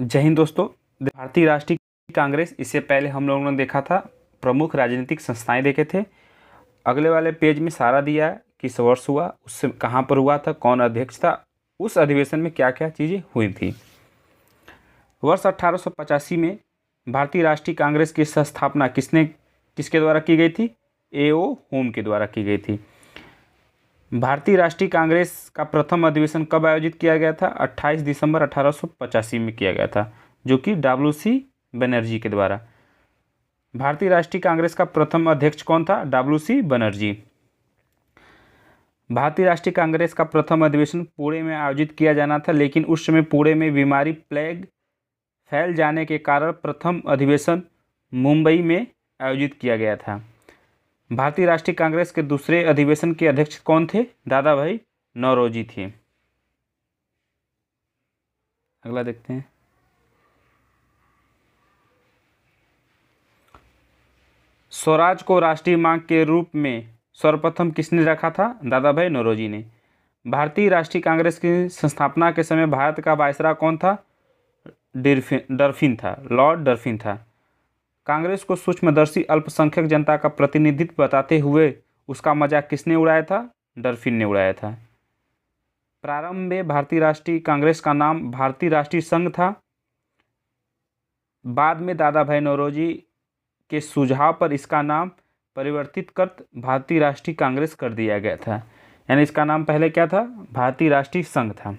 जय हिंद दोस्तों। भारतीय राष्ट्रीय कांग्रेस, इससे पहले हम लोगों ने देखा था प्रमुख राजनीतिक संस्थाएं देखे थे। अगले वाले पेज में सारा दिया है किस वर्ष हुआ, उससे कहाँ पर हुआ था, कौन अध्यक्ष था, उस अधिवेशन में क्या क्या चीज़ें हुई थी। वर्ष 1885 में भारतीय राष्ट्रीय कांग्रेस की स्थापना किसके द्वारा की गई थी? A.O. होम के द्वारा की गई थी। भारतीय राष्ट्रीय कांग्रेस का प्रथम अधिवेशन कब आयोजित किया गया था? 28 दिसंबर 1885 में किया गया था, जो कि W.C. बनर्जी के द्वारा। भारतीय राष्ट्रीय कांग्रेस का प्रथम अध्यक्ष कौन था? W.C. बनर्जी। भारतीय राष्ट्रीय कांग्रेस का प्रथम अधिवेशन पुणे में आयोजित किया जाना था, लेकिन उस समय पुणे में बीमारी प्लेग फैल जाने के कारण प्रथम अधिवेशन मुंबई में आयोजित किया गया था। भारतीय राष्ट्रीय कांग्रेस के दूसरे अधिवेशन के अध्यक्ष कौन थे? दादा भाई नौरोजी थे। अगला देखते हैं। स्वराज को राष्ट्रीय मांग के रूप में सर्वप्रथम किसने रखा था? दादा भाई नौरोजी ने। भारतीय राष्ट्रीय कांग्रेस की संस्थापना के समय भारत का वायसराय कौन था? डरफिन था, लॉर्ड डरफिन था। कांग्रेस को सूक्ष्मदर्शी अल्पसंख्यक जनता का प्रतिनिधित्व बताते हुए उसका मजाक किसने उड़ाया था? डरफिन ने उड़ाया था। प्रारंभ में भारतीय राष्ट्रीय कांग्रेस का नाम भारतीय राष्ट्रीय संघ था। बाद में दादा भाई नौरोजी के सुझाव पर इसका नाम परिवर्तित कर भारतीय राष्ट्रीय कांग्रेस कर दिया गया था। यानी इसका नाम पहले क्या था? भारतीय राष्ट्रीय संघ था।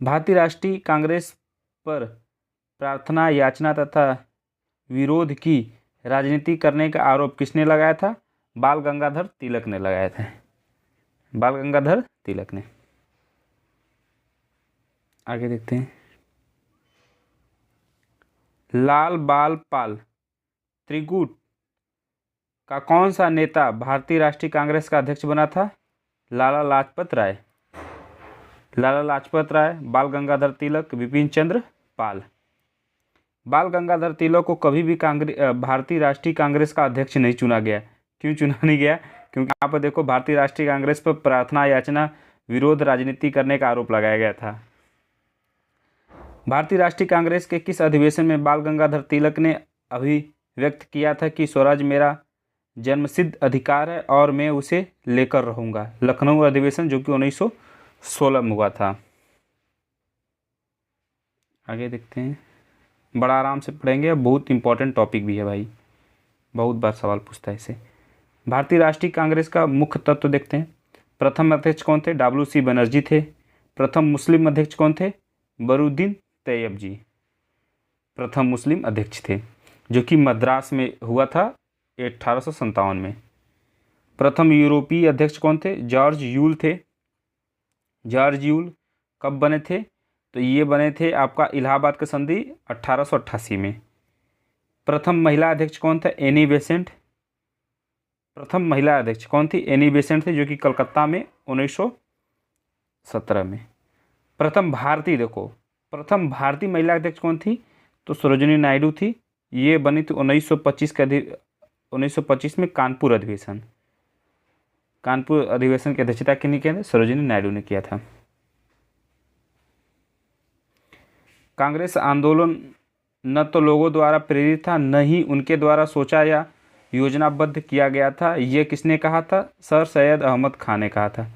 भारतीय राष्ट्रीय कांग्रेस पर प्रार्थना, याचना तथा विरोध की राजनीति करने का आरोप किसने लगाया था? बाल गंगाधर तिलक ने लगाया था। बाल गंगाधर तिलक ने। आगे देखते हैं। लाल बाल पाल त्रिगुट का कौन सा नेता भारतीय राष्ट्रीय कांग्रेस का अध्यक्ष बना था? लाला लाजपत राय। लाला लाजपत राय, बाल गंगाधर तिलक, विपिन चंद्र पाल। बाल गंगाधर तिलक को कभी भी भारतीय राष्ट्रीय कांग्रेस का अध्यक्ष नहीं चुना गया। क्यों चुना नहीं गया? क्योंकि यहाँ पर देखो भारतीय राष्ट्रीय कांग्रेस पर प्रार्थना, याचना, विरोध, राजनीति करने का आरोप लगाया गया था। भारतीय राष्ट्रीय कांग्रेस के किस अधिवेशन में बाल गंगाधर तिलक ने अभिव्यक्त किया था कि स्वराज मेरा जन्मसिद्ध अधिकार है और मैं उसे लेकर रहूंगा? लखनऊ अधिवेशन, जो कि 1916 में हुआ था। आगे देखते हैं। बड़ा आराम से पढ़ेंगे, बहुत इंपॉर्टेंट टॉपिक भी है भाई, बहुत बार सवाल पूछता है इसे। भारतीय राष्ट्रीय कांग्रेस का मुख्य तत्व देखते हैं। प्रथम अध्यक्ष कौन थे? W.C. बनर्जी थे। प्रथम मुस्लिम अध्यक्ष कौन थे? बरुद्दीन तैयब जी प्रथम मुस्लिम अध्यक्ष थे, जो कि मद्रास में हुआ था 1857 में। प्रथम यूरोपीय अध्यक्ष कौन थे? जॉर्ज यूल थे। जॉर्ज यूल कब बने थे? तो ये बने थे आपका इलाहाबाद का संधि 1888 में। प्रथम महिला अध्यक्ष कौन था? Annie Besant. प्रथम महिला अध्यक्ष कौन थी? एनी बेसेंट थे, जो कि कलकत्ता में 1917 में। प्रथम भारतीय महिला अध्यक्ष कौन थी? तो सरोजिनी नायडू थी। ये बनी थी 1925 में कानपुर अधिवेशन। कानपुर अधिवेशन की अध्यक्षता किसने किया था? सरोजिनी नायडू ने किया था। कांग्रेस आंदोलन न तो लोगों द्वारा प्रेरित था, न ही उनके द्वारा सोचा या योजनाबद्ध किया गया था। ये किसने कहा था? सर सैयद अहमद खान ने कहा था।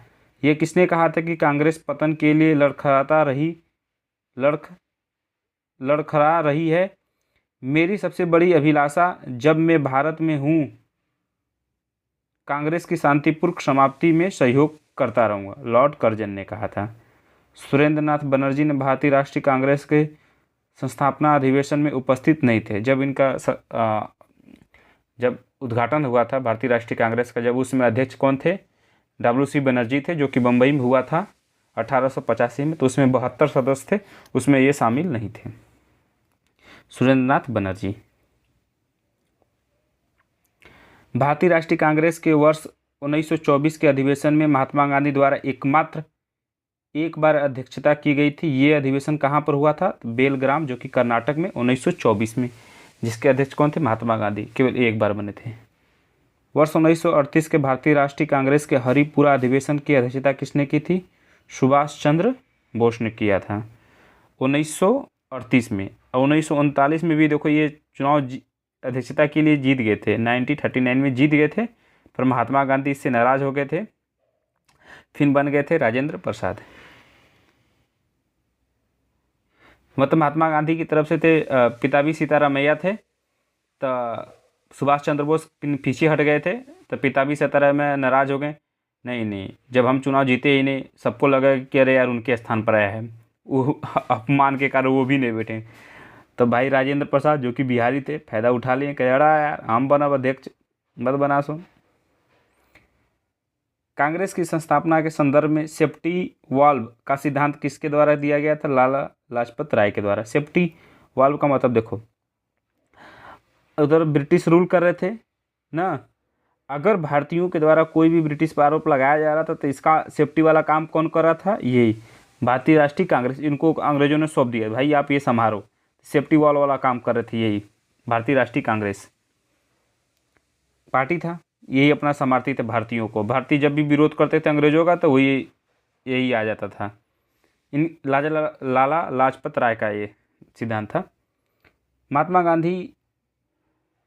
ये किसने कहा था कि कांग्रेस पतन के लिए लड़खड़ा रही है? मेरी सबसे बड़ी अभिलाषा जब मैं भारत में हूँ, कांग्रेस की शांतिपूर्ण समाप्ति में सहयोग करता रहूँगा, लॉर्ड कर्जन ने कहा था। सुरेंद्र नाथ बनर्जी ने भारतीय राष्ट्रीय कांग्रेस के संस्थापना अधिवेशन में उपस्थित नहीं थे। जब उद्घाटन हुआ था भारतीय राष्ट्रीय कांग्रेस का, जब उसमें अध्यक्ष कौन थे? W.C. बनर्जी थे, जो कि बम्बई में हुआ था 1885 में। तो उसमें 72 सदस्य थे, उसमें ये शामिल नहीं थे। सुरेंद्र नाथ बनर्जी। भारतीय राष्ट्रीय कांग्रेस के वर्ष 1924 के अधिवेशन में महात्मा गांधी द्वारा एकमात्र एक बार अध्यक्षता की गई थी। ये अधिवेशन कहाँ पर हुआ था? बेलग्राम, जो कि कर्नाटक में 1924 में, जिसके अध्यक्ष कौन थे? महात्मा गांधी। केवल एक बार बने थे। वर्ष 1938 के भारतीय राष्ट्रीय कांग्रेस के हरिपुरा अधिवेशन की अध्यक्षता किसने की थी? सुभाष चंद्र बोस ने किया था। 1938 में, और 1939 में भी देखो ये चुनाव अध्यक्षता के लिए जीत गए थे, 1939 में जीत गए थे, पर महात्मा गांधी इससे नाराज हो गए थे, फिर बन गए थे राजेंद्र प्रसाद। मतलब महात्मा गांधी की तरफ से थे, पिता भी सीतारामैया थे, तो सुभाष चंद्र बोस पीछे हट गए थे, तो पिता भी सीतारामैया नाराज हो गए, नहीं नहीं जब हम चुनाव जीते ही नहीं, सबको लगा कि अरे यार उनके स्थान पर आया है, वो अपमान के कारण वो भी नहीं बैठे, तो भाई राजेंद्र प्रसाद जो कि बिहारी थे फायदा उठा लिए, कह रहा यार हम बना अध्यक्ष मत बना सो। कांग्रेस की संस्थापना के संदर्भ में सेफ्टी वाल्व का सिद्धांत किसके द्वारा दिया गया था? लाला लाजपत राय के द्वारा। सेफ्टी वाल्व का मतलब देखो, उधर ब्रिटिश रूल कर रहे थे ना, अगर भारतीयों के द्वारा कोई भी ब्रिटिश पर आरोप लगाया जा रहा था तो इसका सेफ्टी वाला काम कौन कर रहा था? यही भारतीय राष्ट्रीय कांग्रेस, इनको अंग्रेजों ने सौंप दिया, भाई आप ये संभालो, सेफ्टी वॉल वाला काम कर रहे थे, यही भारतीय राष्ट्रीय कांग्रेस पार्टी था, यही अपना समर्थी थे भारतीयों को। भारतीय जब भी विरोध करते थे अंग्रेजों का तो वही यही आ जाता था। इन लाला लाजपत राय का ये सिद्धांत था। महात्मा गांधी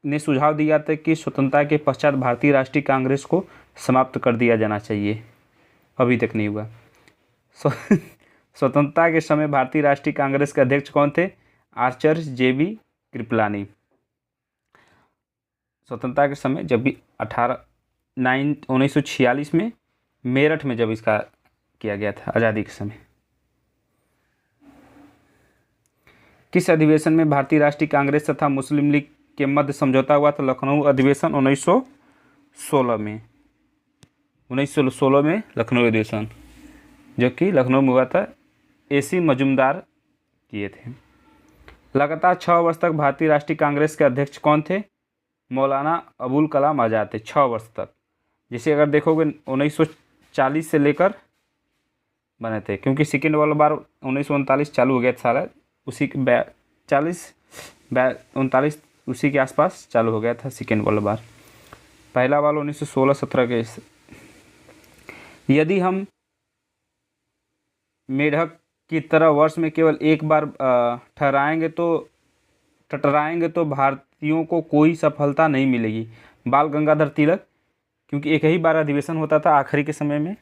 ने सुझाव दिया था कि स्वतंत्रता के पश्चात भारतीय राष्ट्रीय कांग्रेस को समाप्त कर दिया जाना चाहिए, अभी तक नहीं हुआ। स्वतंत्रता के समय भारतीय राष्ट्रीय कांग्रेस के अध्यक्ष कौन थे? आचार्य JB कृपलानी। स्वतंत्रता के समय जब भी 1946 में मेरठ में जब इसका किया गया था, आज़ादी के समय। किस अधिवेशन में भारतीय राष्ट्रीय कांग्रेस तथा मुस्लिम लीग के मध्य समझौता हुआ था? लखनऊ अधिवेशन 1916 में, 1916 में लखनऊ अधिवेशन जो कि लखनऊ में हुआ था, AC मजूमदार किए थे। लगातार 6 वर्ष तक भारतीय राष्ट्रीय कांग्रेस के अध्यक्ष कौन थे? मौलाना अबुल कलाम आज़ाद थे 6 वर्ष तक। जिसे अगर देखोगे 1940 से लेकर बने थे, क्योंकि सेकेंड वाला बार 1939 चालू हो गया था सारा, उसी के 39 उसी के आसपास चालू हो गया था सेकेंड वाला बार। पहला वाला 1916-17 के। यदि हम मेढक की तरह वर्ष में केवल एक बार टटराएंगे तो भारतीयों को कोई सफलता नहीं मिलेगी। बाल गंगाधर तिलक, क्योंकि एक ही बार अधिवेशन होता था आखिरी के समय में,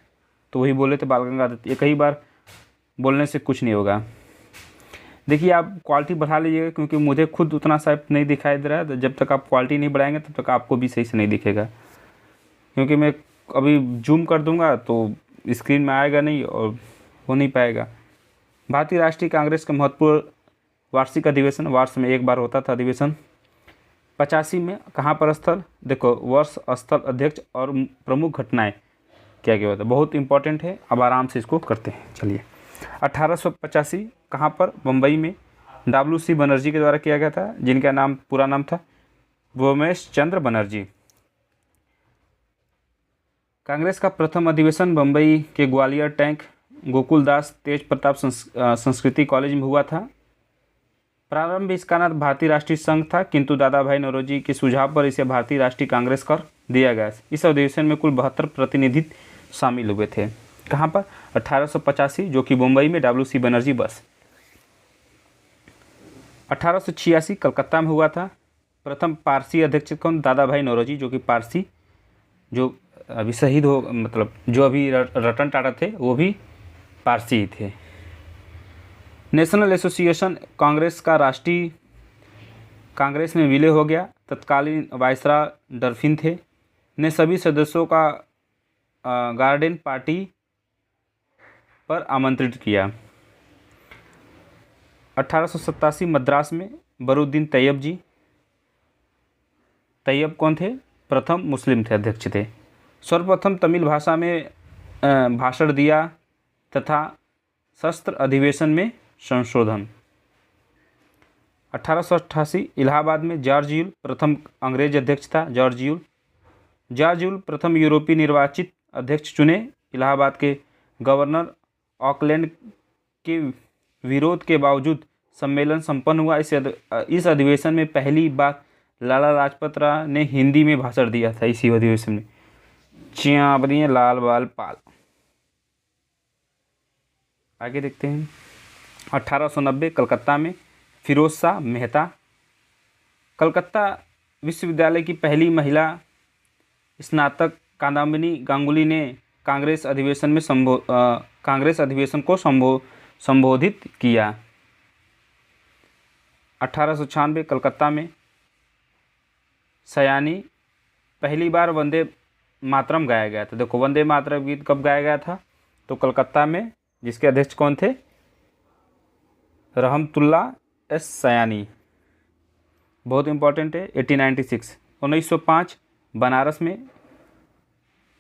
तो वही बोले थे बाल गंगाधर, एक ही बार बोलने से कुछ नहीं होगा। देखिए आप क्वालिटी बढ़ा लीजिएगा, क्योंकि मुझे खुद उतना साफ नहीं दिखाई दे रहा है, तो जब तक आप क्वालिटी नहीं बढ़ाएंगे तब तक आपको भी सही से नहीं दिखेगा, क्योंकि मैं अभी जूम कर दूंगा तो स्क्रीन में आएगा नहीं और हो नहीं पाएगा। भारतीय राष्ट्रीय कांग्रेस का महत्वपूर्ण वार्षिक अधिवेशन, वर्ष में एक बार होता था अधिवेशन। 85 में कहाँ पर स्थल? देखो वर्ष, स्थल, अध्यक्ष और प्रमुख घटनाएं क्या क्या होता है, बहुत इंपॉर्टेंट है, अब आराम से इसको करते हैं। चलिए 1885 कहाँ पर? मुंबई में WC बनर्जी के द्वारा किया गया था, जिनका नाम पूरा नाम था व्योमेश चंद्र बनर्जी। कांग्रेस का प्रथम अधिवेशन मुंबई के ग्वालियर टैंक गोकुलदास तेज प्रताप संस्कृति कॉलेज में हुआ था। प्रारंभ इसका नाम भारतीय राष्ट्रीय संघ था, किंतु दादा भाई नौरोजी के सुझाव पर इसे भारतीय राष्ट्रीय कांग्रेस कर दिया गया। इस अधिवेशन में कुल 72 प्रतिनिधि शामिल हुए थे। कहाँ पर? 1885, जो कि मुंबई में WC बनर्जी बस। 1886 कलकत्ता में हुआ था। प्रथम पारसी अध्यक्ष कौन? दादा भाई नौरोजी, जो कि पारसी, जो अभी शहीद हो, मतलब जो अभी रतन टाटा थे वो भी पारसी ही थे। नेशनल एसोसिएशन कांग्रेस का राष्ट्रीय कांग्रेस में विलय हो गया। तत्कालीन वायसराय डरफिन थे, ने सभी सदस्यों का गार्डन पार्टी पर आमंत्रित किया। 1887 मद्रास में बरूद्दीन तैयब जी, तैयब कौन थे? प्रथम मुस्लिम थे, अध्यक्ष थे। सर्वप्रथम तमिल भाषा में भाषण दिया तथा शस्त्र अधिवेशन में संशोधन। 1888 इलाहाबाद में जॉर्ज यूल प्रथम अंग्रेज अध्यक्ष था। जॉर्ज यूल प्रथम यूरोपीय निर्वाचित अध्यक्ष चुने। इलाहाबाद के गवर्नर ऑकलैंड के विरोध के बावजूद सम्मेलन संपन्न हुआ। इस अधिवेशन में पहली बार लाला लाजपत राय ने हिंदी में भाषण दिया था। इसी अधिवेशन में चियाबदिए लाल बाल पाल। आगे देखते हैं 1890 कलकत्ता में फिरोज शाह मेहता। कलकत्ता विश्वविद्यालय की पहली महिला स्नातक कादम्बिनी गांगुली ने कांग्रेस अधिवेशन को संबोधित किया। 1896 कलकत्ता में सयानी पहली बार वंदे मातरम गाया गया था। देखो वंदे मातरम गीत कब गाया गया था, तो कलकत्ता में, जिसके अध्यक्ष कौन थे, रहमतुल्ला एस सयानी, बहुत इंपॉर्टेंट है। 1896 1905 बनारस में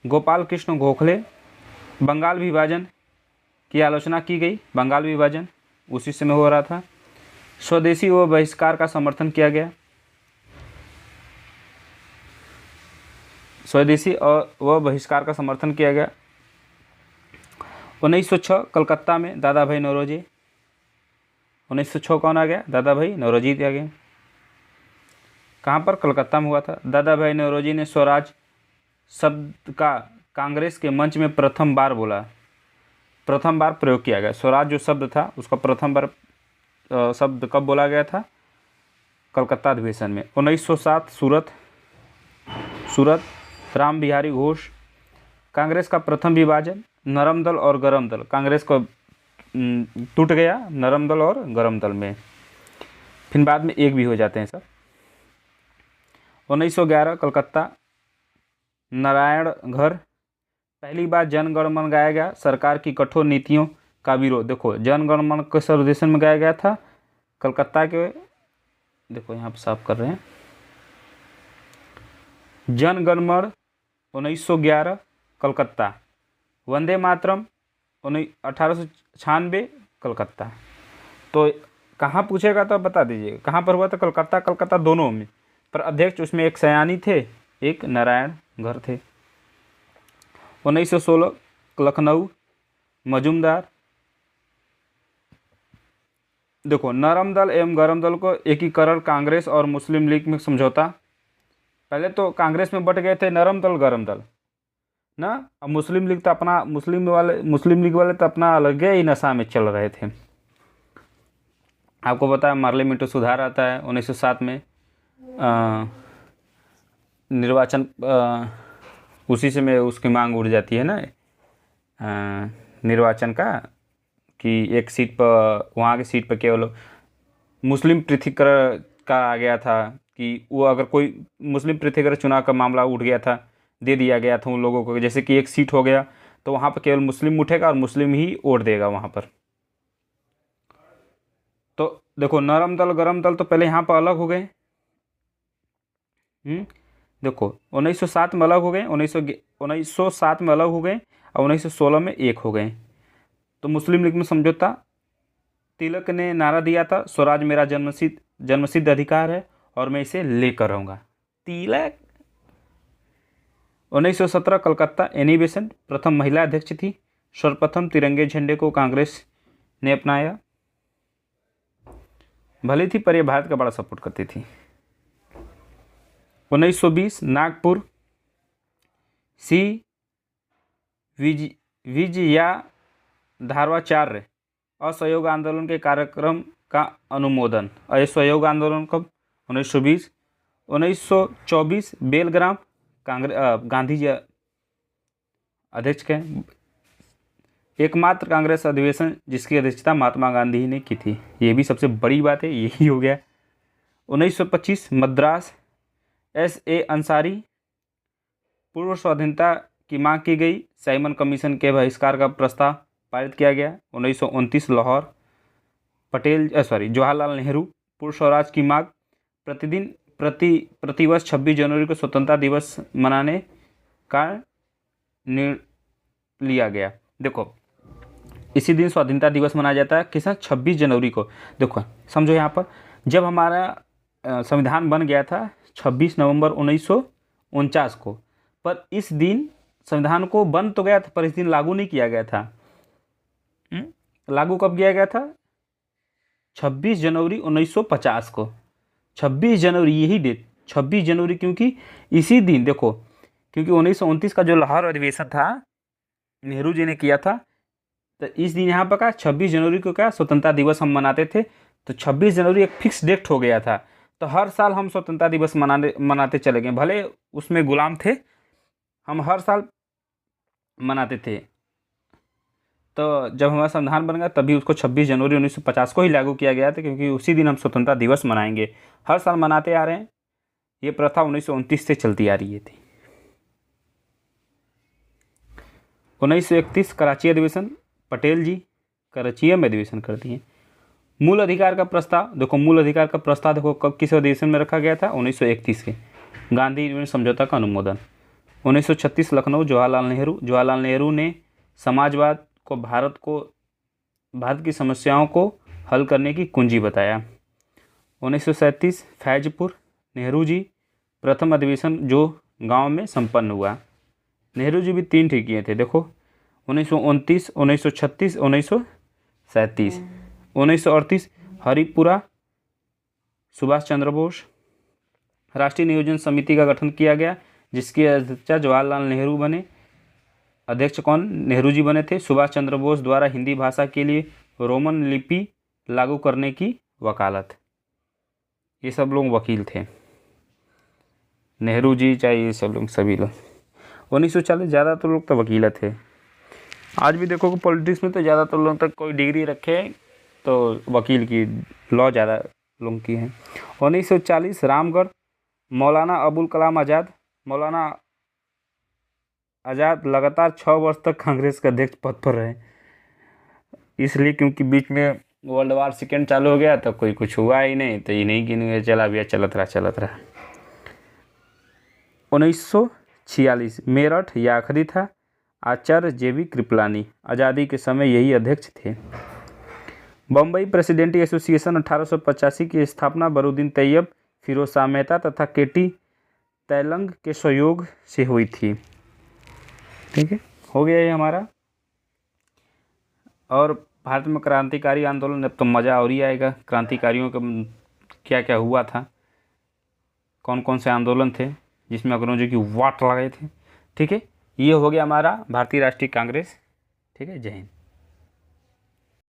गोपाल कृष्ण गोखले बंगाल विभाजन की आलोचना की गई। बंगाल विभाजन उसी समय हो रहा था। स्वदेशी व बहिष्कार का समर्थन किया गया। स्वदेशी और व बहिष्कार का समर्थन किया गया। 1906 कलकत्ता में दादा भाई नौरोजी। 1906 कौन आ गया, दादा भाई नौरोजी आ गए। कहाँ पर, कलकत्ता में हुआ था। दादा भाई नौरोजी ने स्वराज शब्द का कांग्रेस के मंच में प्रथम बार प्रयोग किया गया। स्वराज जो शब्द था उसका प्रथम बार शब्द कब बोला गया था, कलकत्ता अधिवेशन में। 1907 सूरत राम बिहारी घोष। कांग्रेस का प्रथम विभाजन नरम दल और गरम दल, कांग्रेस को टूट गया नरम दल और गरम दल में, फिर बाद में एक भी हो जाते हैं सब। 1911 कलकत्ता नारायण घर पहली बार जन गण मन गाया गया। सरकार की कठोर नीतियों का विरोध। देखो जन गण मन किस अधिवेशन में गाया गया था, कलकत्ता के, देखो यहाँ पर साफ कर रहे हैं, जन गण मन 1911 कलकत्ता। वंदे मातरम 1896 कलकत्ता। तो कहाँ पूछेगा तो बता दीजिएगा कहाँ पर हुआ था, कलकत्ता दोनों में, पर अध्यक्ष उसमें एक सयानी थे, एक नारायण घर थे। 1916 लखनऊ मजूमदार। देखो नरम दल एवं गरम दल को एकीकरण कांग्रेस और मुस्लिम लीग में समझौता। पहले तो कांग्रेस में बट गए थे नरम दल गरम दल ना, अब मुस्लिम लीग तो अपना मुस्लिम लीग वाले तो अपना अलग ही नशा में चल रहे थे। आपको पता है मार्ले मिंटो सुधार आता है 1907 में, निर्वाचन उसी से में उसकी मांग उड़ जाती है ना, निर्वाचन का, कि एक सीट पर, वहाँ की सीट पर केवल मुस्लिम पृथकीकरण का आ गया था कि वो अगर कोई मुस्लिम पृथकीकरण चुनाव का मामला उठ गया था, दे दिया गया था उन लोगों को, जैसे कि एक सीट हो गया तो वहाँ पर केवल मुस्लिम उठेगा और मुस्लिम ही वोट देगा वहाँ पर। तो देखो नरम दल गरम दल तो पहले यहाँ पर अलग हो गए। देखो 1907 में अलग हो गए, 1907 में अलग हो गए और 1916 में एक हो गए। तो मुस्लिम लीग में समझौता। तिलक ने नारा दिया था, स्वराज मेरा जन्मसिद्ध अधिकार है और मैं इसे लेकर रहूँगा। तिलक। 1917 कलकत्ता एनिवेशन प्रथम महिला अध्यक्ष थी। सर्वप्रथम तिरंगे झंडे को कांग्रेस ने अपनाया। भले थी पर यह भारत का बड़ा सपोर्ट करती थी। 1920 नागपुर सी विजया धारवाचार्य असहयोग आंदोलन के कार्यक्रम का अनुमोदन। असहयोग आंदोलन कब, 1920। 1924 बेलग्राम गांधी जी अध्यक्ष के, एकमात्र कांग्रेस अधिवेशन जिसकी अध्यक्षता महात्मा गांधी ने की थी। ये भी सबसे बड़ी बात है, यही हो गया। 1925 मद्रास S.A. अंसारी पूर्व स्वाधीनता की मांग की गई। साइमन कमीशन के बहिष्कार का प्रस्ताव पारित किया गया। 1929 लाहौर जवाहरलाल नेहरू पूर्व स्वराज की मांग। प्रतिवर्ष 26 जनवरी को स्वतंत्रता दिवस मनाने का निर्णय लिया गया। देखो इसी दिन स्वाधीनता दिवस मनाया जाता है, किस 26 जनवरी को। देखो समझो यहाँ पर जब हमारा संविधान बन गया था 26 नवंबर 1949 को, पर इस दिन संविधान को बन तो गया था पर इस दिन लागू नहीं किया गया था। लागू कब किया गया था, 26 जनवरी 1950 को। 26 जनवरी यही डेट 26 जनवरी, क्योंकि इसी दिन देखो, क्योंकि 1929 का जो लाहौर अधिवेशन था नेहरू जी ने किया था, तो इस दिन यहाँ पर क्या 26 जनवरी को क्या स्वतंत्रता दिवस हम मनाते थे। तो 26 जनवरी एक फिक्स डेट हो गया था, तो हर साल हम स्वतंत्रता दिवस मनाते चले गए, भले उसमें गुलाम थे, हम हर साल मनाते थे। तो जब हमारा संविधान बन गया तभी उसको 26 जनवरी 1950 को ही लागू किया गया था, क्योंकि उसी दिन हम स्वतंत्रता दिवस मनाएंगे। हर साल मनाते आ रहे हैं, ये प्रथा 1929 से चलती आ रही है थी। 1931 कराची अधिवेशन, पटेल जी कराची में अधिवेशन कर दिए। मूल अधिकार का प्रस्ताव देखो, मूल अधिकार का प्रस्ताव देखो कब किस अधिवेशन में रखा गया था, 1931 के गांधी यूनियन समझौता का अनुमोदन। 1936 लखनऊ, जवाहरलाल नेहरू ने समाजवाद को भारत की समस्याओं को हल करने की कुंजी बताया। 1937 फैजपुर, नेहरू जी प्रथम अधिवेशन जो गांव में संपन्न हुआ। नेहरू जी भी 3 ठीक किए थे देखो, 1929, 1936, 1937। 1938 हरिपुरा, सुभाष चंद्र बोस। राष्ट्रीय नियोजन समिति का गठन किया गया, जिसकी अध्यक्षता जवाहरलाल नेहरू बने। अध्यक्ष कौन? नेहरू जी बने थे। सुभाष चंद्र बोस द्वारा हिंदी भाषा के लिए रोमन लिपि लागू करने की वकालत। ये सब लोग वकील थे, नेहरू जी चाहे ये सब लोग, सभी लोग। 1940 ज़्यादातर लोग तो वकील थे। आज भी देखो कि पॉलिटिक्स में तो ज़्यादातर लोग तक कोई डिग्री रखे तो वकील की, लॉ ज़्यादा लोगों की है। 1940 रामगढ़, मौलाना अबुल कलाम आज़ाद। मौलाना आज़ाद लगातार 6 वर्ष तक कांग्रेस के अध्यक्ष पद पर रहे, इसलिए क्योंकि बीच में वर्ल्ड वार सेकेंड चालू हो गया तो कोई कुछ हुआ ही नहीं, तो ये नहीं कि चला भैया चलत रहा। 1946 मेरठ यह आखिरी था। आचार्य JV कृपलानी आज़ादी के समय यही अध्यक्ष थे। बम्बई प्रेसिडेंटी एसोसिएशन 1885 की स्थापना बरूदीन तैयब, फिरोज शाह मेहता तथा KT तैलंग के सहयोग से हुई थी। ठीक है, हो गया ये हमारा। और भारत में क्रांतिकारी आंदोलन, अब तो मज़ा और ही आएगा। क्रांतिकारियों का क्या क्या हुआ था, कौन कौन से आंदोलन थे जिसमें अंग्रेजों की वाट लगाए थे। ठीक है, ये हो गया हमारा भारतीय राष्ट्रीय कांग्रेस। ठीक है, जय हिंद।